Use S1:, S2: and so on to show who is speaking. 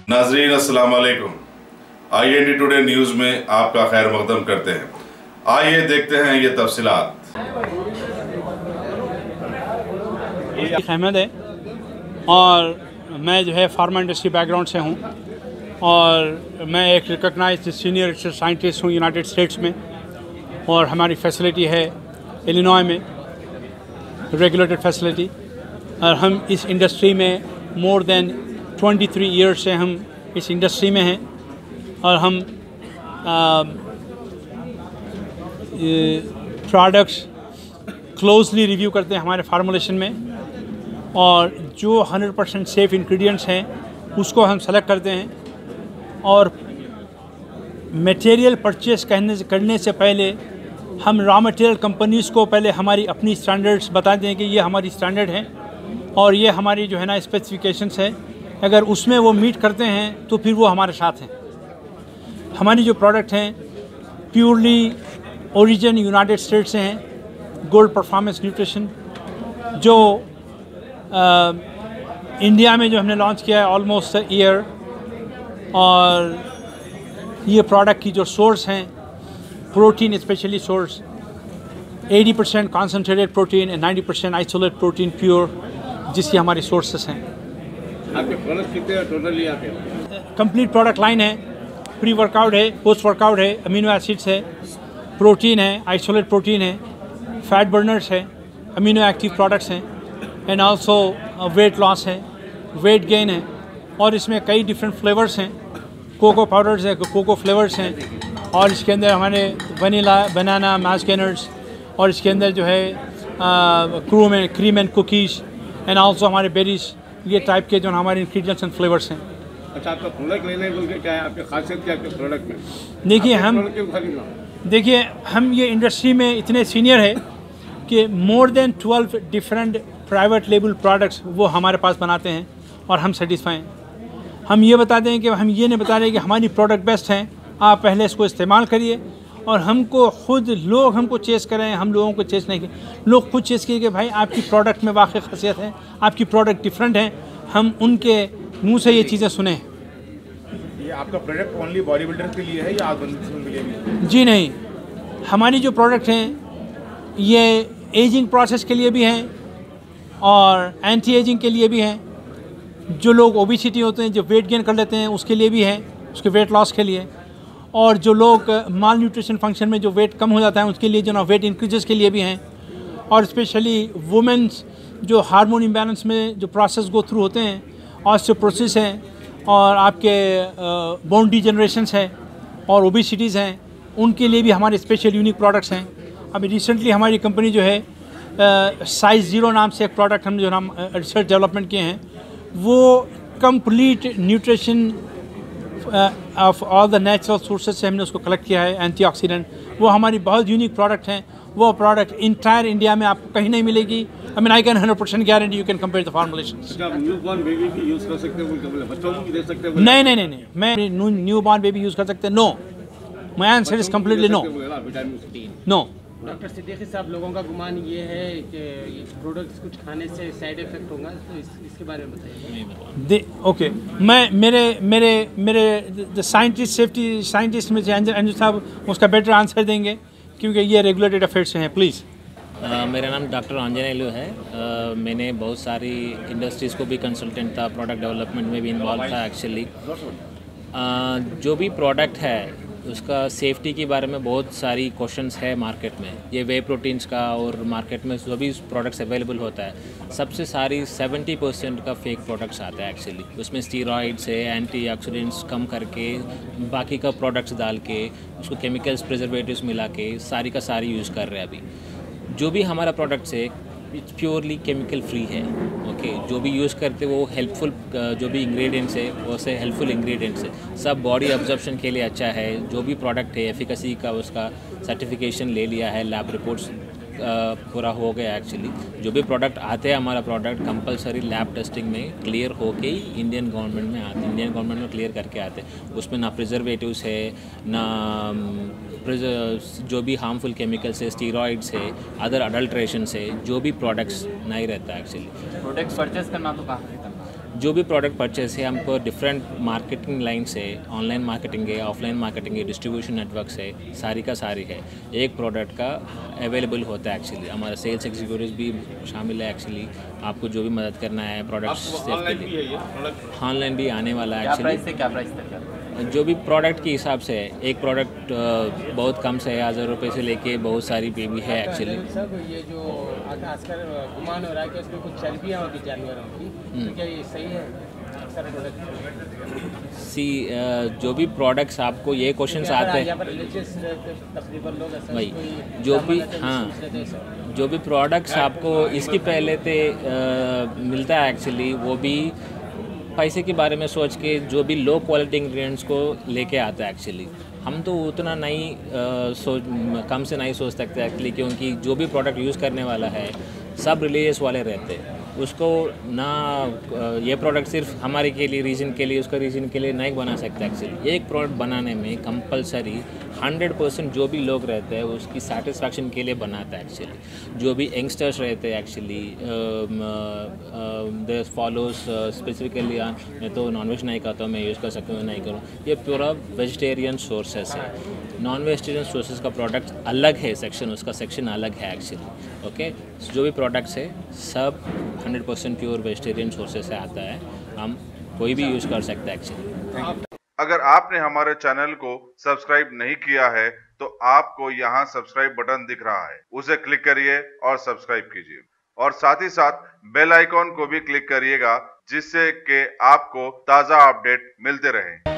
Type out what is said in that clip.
S1: नाजरीन अस्सलाम वालेकुम। IND टुडे न्यूज़ में आपका खैर मकदम करते हैं। आइए देखते हैं ये तफसीलात।
S2: अहमद है और मैं जो है फार्मा इंडस्ट्री बैकग्राउंड से हूँ और मैं एक रिकॉग्नाइज्ड सीनियर रिसर्च साइंटिस्ट हूँ यूनाइटेड स्टेट्स में, और हमारी फैसिलिटी है इलिनॉय में, रेगुलेटेड फैसिलिटी। और हम इस इंडस्ट्री में मोर देन 23 ईयर्स से हम इस इंडस्ट्री में हैं और हम प्रोडक्ट्स क्लोजली रिव्यू करते हैं हमारे फार्मूलेशन में, और जो 100% सेफ़ इंग्रेडिएंट्स हैं उसको हम सेलेक्ट करते हैं। और मटेरियल परचेस करने से पहले हम रॉ मटेरियल कंपनीज़ को पहले हमारी अपनी स्टैंडर्ड्स बताते हैं कि ये हमारी स्टैंडर्ड है और ये हमारी जो है ना स्पेसिफिकेशंस है। अगर उसमें वो मीट करते हैं तो फिर वो हमारे साथ हैं। हमारी जो प्रोडक्ट हैं प्योरली ओरिजिन यूनाइटेड स्टेट्स से हैं। गोल्ड परफॉर्मेंस न्यूट्रिशन जो इंडिया में जो हमने लॉन्च किया है ऑलमोस्ट ईयर, और ये प्रोडक्ट की जो सोर्स हैं protein, specially source 80% concentrated protein and 90% isolate protein pure, जिसकी हमारी सोर्सेस हैं।
S3: आपके प्रोडक्ट कितने टोटली आते हैं?
S2: कंप्लीट प्रोडक्ट लाइन है, प्री वर्कआउट है, पोस्ट वर्कआउट है, अमीनो एसिड्स है, प्रोटीन है, आइसोलेट प्रोटीन है, फैट बर्नर्स है, अमीनो एक्टिव प्रोडक्ट्स हैं, एंड आल्सो वेट लॉस है, वेट गेन है। और इसमें कई डिफरेंट फ्लेवर्स हैं, कोको पाउडर्स है, कोको फ्लेवर्स हैं, और इसके अंदर हमारे वनीला, बनाना, मास गेनर्स, और इसके अंदर जो है cream and cookies, and also हमारे बेरीज, ये टाइप के जो हमारे इंग्रेडिएंट्स एंड फ्लेवर्स हैं।
S3: अच्छा, आपका प्रोडक्ट लेने बोल के क्या है, आपकी खासियत क्या है आपके प्रोडक्ट में?
S2: देखिए हम ये इंडस्ट्री में इतने सीनियर है कि more than 12 different private label products वो हमारे पास बनाते हैं और हम सेटिस्फाई हैं। हम ये बताते हैं कि हम ये नहीं बता रहे कि हमारी प्रोडक्ट बेस्ट हैं, आप पहले इसको इस्तेमाल करिए। और हमको खुद लोग हमको चेस करें, हम लोगों को चेस नहीं किए, लोग खुद चेस किए कि भाई आपकी प्रोडक्ट में वाकई खासियत है, आपकी प्रोडक्ट डिफरेंट है। हम उनके मुंह से ये चीज़ें सुने।
S3: ये आपका प्रोडक्ट ओनली बॉडी बिल्डर के लिए है या आप के लिए भी?
S2: जी नहीं, हमारी जो प्रोडक्ट हैं ये एजिंग प्रोसेस के लिए भी हैं और एंटी एजिंग के लिए भी हैं। जो लोग ओबेसिटी होते हैं, जो वेट गेन कर लेते हैं, उसके लिए भी हैं, उसके वेट लॉस के लिए। और जो लोग माल न्यूट्रिशन फंक्शन में जो वेट कम हो जाता है उसके लिए, जो ना वेट इंक्रीजेस के लिए भी हैं। और स्पेशली वुमेंस जो हार्मोन इम्बैलेंस में जो प्रोसेस गो थ्रू होते हैं, ऑस्टियोपोरोसिस हैं, और आपके बोन डिजेनरेशंस है और ओबेसिटीज़ हैं, उनके लिए भी हमारे स्पेशल यूनिक प्रोडक्ट्स हैं। अभी रिसेंटली हमारी कंपनी जो है साइज 0 नाम से एक प्रोडक्ट हम जो हम रिसर्च डेवलपमेंट किए हैं, वो complete nutrition of all the natural sources से हमने उसको कलेक्ट किया है, एंटीऑक्सीडेंट। वो हमारी बहुत यूनिक प्रोडक्ट हैं। वो प्रोडक्ट इंटायर इंडिया में आपको कहीं नहीं मिलेगी। I mean I can 100% guarantee you can compare the formulations.
S3: आप न्यूबॉर्न बेबी भी यूज़ कर सकते हैं, बच्चों को भी दे सकते हैं?
S2: नहीं, मैं न्यूबॉर्न बेबी यूज़ कर सकते हैं? No, my answer is completely no. No.
S4: Doctor Siddiqui साहब, लोगों का गुमान ये है कि प्रोडक्ट्स कुछ खाने से साइड इफेक्ट होगा, तो इसके बारे में बताइए।
S2: ओके, मैं मेरे साइंटिस्ट, सेफ्टी साइंटिस्ट में से अंजू साहब उसका बेटर आंसर देंगे क्योंकि ये रेगुलेटेड अफेयर्स से हैं। प्लीज़।
S5: मेरा नाम डॉक्टर आंजनेयलु है। मैंने बहुत सारी इंडस्ट्रीज़ को भी कंसल्टेंट था, प्रोडक्ट डेवलपमेंट में भी इन्वॉल्व था एक्चुअली। जो भी प्रोडक्ट है उसका सेफ्टी के बारे में बहुत सारी क्वेश्चंस है मार्केट में। ये वे प्रोटीन्स का और मार्केट में जो भी प्रोडक्ट्स अवेलेबल होता है, सबसे सारी 70% का फेक प्रोडक्ट्स आता है एक्चुअली। उसमें स्टीरॉइड्स है, एंटीऑक्सीडेंट्स कम करके, बाकी का प्रोडक्ट्स डाल के, उसको केमिकल्स, प्रिजर्वेटिव्स मिला के सारी का सारी यूज़ कर रहे हैं अभी। जो भी हमारा प्रोडक्ट्स है इट्स प्योरली केमिकल फ्री है। ओके, जो भी यूज़ करते वो हेल्पफुल, जो भी इंग्रेडिएंट्स है वो से हेल्पफुल इंग्रेडिएंट्स है, सब बॉडी ऑब्जर्प्शन के लिए अच्छा है। जो भी प्रोडक्ट है एफिकेसी का उसका सर्टिफिकेशन ले लिया है, लैब रिपोर्ट्स पूरा हो गया एक्चुअली। जो भी प्रोडक्ट आते हैं हमारा प्रोडक्ट कंपलसरी लैब टेस्टिंग में क्लियर होके ही इंडियन गवर्नमेंट में आते हैं, इंडियन गवर्नमेंट में क्लियर करके आते हैं। उसमें ना प्रिजर्वेटिव्स है, ना जो भी हार्मफुल केमिकल्स है, स्टीरॉइड्स है, अदर अडल्ट्रेशन है, जो भी प्रोडक्ट्स नहीं रहता एक्चुअली।
S4: प्रोडक्ट्स परचेस करना तो कहाँ से करना?
S5: जो भी प्रोडक्ट परचेस है हमको डिफरेंट मार्केटिंग लाइन से, ऑनलाइन मार्केटिंग है, ऑफलाइन मार्केटिंग है, डिस्ट्रीब्यूशन नेटवर्क से सारी का सारी है एक प्रोडक्ट का अवेलेबल होता है एक्चुअली। हमारा सेल्स एग्जीक्यूटिव भी शामिल है एक्चुअली, आपको जो भी मदद करना है प्रोडक्ट सेल के लिए। ऑनलाइन भी आने वाला है एक्चुअली।
S6: क्या प्राइस तक?
S5: जो भी प्रोडक्ट के हिसाब से है, एक प्रोडक्ट बहुत कम से है 1000 रुपये से लेके बहुत सारी पे भी है एक्चुअली।
S4: सब ये जो आजकल गुमान हो रहा है कि उसमें कुछ चर्बियाँ होती जानवरों की, तो क्या ये सही है? अक्सर प्रोडक्ट
S5: जो भी प्रोडक्ट्स आपको ये क्वेश्चंस आते हैं वही, जो भी जो भी प्रोडक्ट्स आपको इसकी पहले से मिलता है एक्चुअली, वो भी पैसे के बारे में सोच के जो भी लो क्वालिटी इंग्रेडिएंट्स को लेके आता है एक्चुअली। हम तो उतना नहीं कम से नहीं सोच सकते एक्चुअली, क्योंकि जो भी प्रोडक्ट यूज़ करने वाला है सब रिलीजियस वाले रहते हैं। उसको ना ये प्रोडक्ट सिर्फ हमारे के लिए रीजन के लिए, उसका रीजन के लिए नहीं बना सकता एक्चुअली। एक प्रोडक्ट बनाने में कंपलसरी 100% जो भी लोग रहते हैं उसकी सेटिस्फैक्शन के लिए बनाता है एक्चुअली। जो भी यंगस्टर्स रहते हैं एक्चुअली दे फॉलोज स्पेसिफिकली, मैं तो नॉनवेज नहीं खाता हूँ, मैं यूज़ कर सकता हूँ, नहीं करूँ। ये पूरा वेजिटेरियन सोर्सेस है। नॉन वेजिटेरियन सोर्सेस का प्रोडक्ट अलग है, सेक्शन उसका सेक्शन अलग है एक्चुअली। ओके, जो भी प्रोडक्ट्स है सब 100% प्योर वेजिटेरियन सोर्सेस से आता है, हम कोई भी यूज़ कर सकता है एक्चुअली।
S1: अगर आपने हमारे चैनल को सब्सक्राइब नहीं किया है तो आपको यहाँ सब्सक्राइब बटन दिख रहा है, उसे क्लिक करिए और सब्सक्राइब कीजिए, और साथ ही साथ बेल आइकॉन को भी क्लिक करिएगा, जिससे कि आपको ताज़ा अपडेट मिलते रहें।